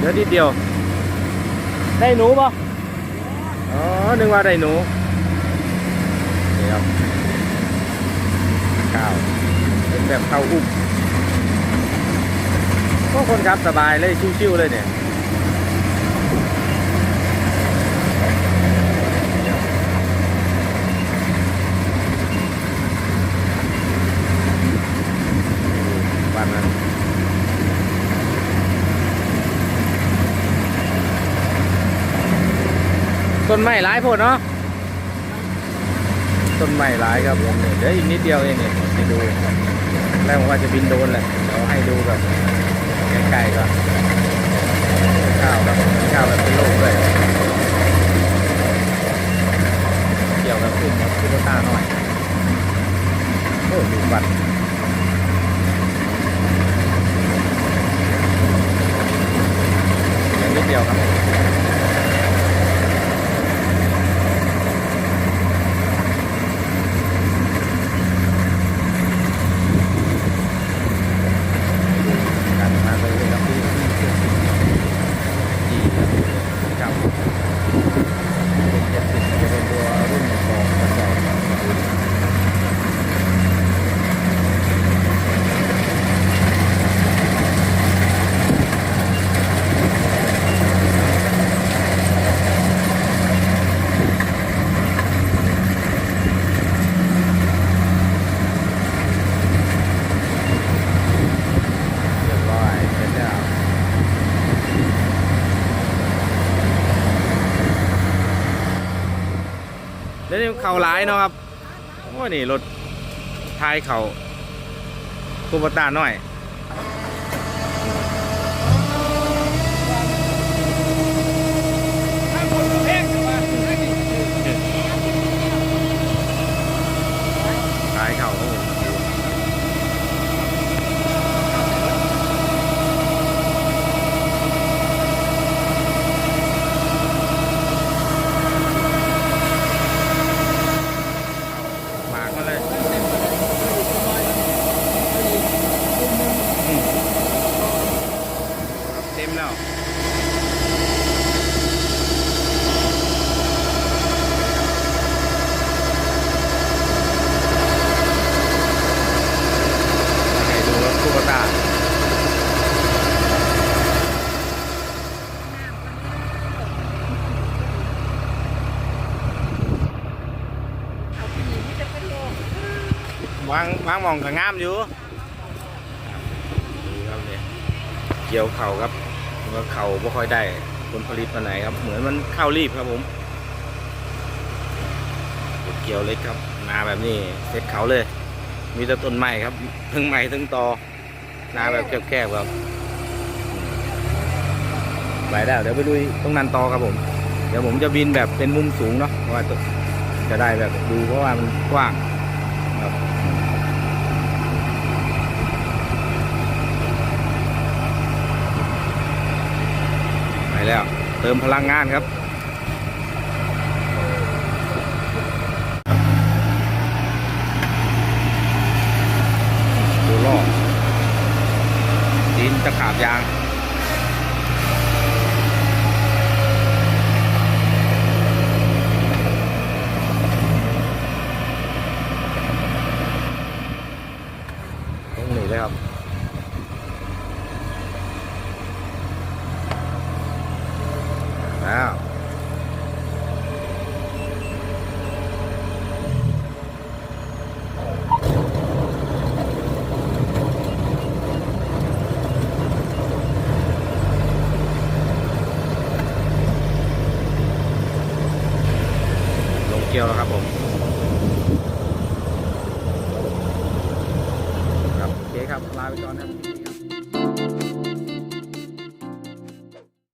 ลือนิดเดียวได้หนูป่ะอ๋อนึกว่าได้หนูนี่ครับข้าวเป็นแบบข้าวอุ้มก็คนขับสบายเลยชิวๆเลยเนี่ยวันนั้นต้นไม้หลายโพดเนาะต้นไม้หลายครับผมเดี๋ยวอีกนิดเดียวเองเนี่ยให้ดูแล้วผมว่าจะบินโดนแหละเดี๋ยวให้ดูแบบใกล้ๆก่อนข้าวครับข้าวแบบเป็นโลกเลยเกี่ยวกับขึ้นขึ้นตาหน่อยโอ้ดูบัตรนิดเดียวครับการมาเลยครับที่ครับเป็น70จะเป็นตัวรุ่น2กระสอบแล้วนี่เข่าร้ายเนาะครับโอ้นี่รถท้ายเข่าคูปต้าน้อยท้ายเข่าเต็มแล้วให้ดูรถคูปต้าวางมองกับงามอยู่ครับเนี่ยเกี่ยวเข่าครับว่าเข่าไม่ค่อยได้ผลผลิตมาไหนครับเหมือนมันเข้ารีบครับผมเกี่ยวเล็กครับนาแบบนี้เสร็จเขาเลยมีแต่ต้นไม้ครับทั้งไม้ทั้งตอนาแบบแคบๆครับไปได้เดี๋ยวไปลุยตรงนั้นต่อครับผมเดี๋ยวผมจะบินแบบเป็นมุมสูงเนาะเพราะว่าจะได้แบบดูเพราะว่ามันกว้างครับไปแล้วเติมพลังงานครับดูล่อดินตะขาบยางตรงนี้เลยครับแล้วลงเกี่ยวแล้วครับผมครับโอเคครับลาไปก่อนครับ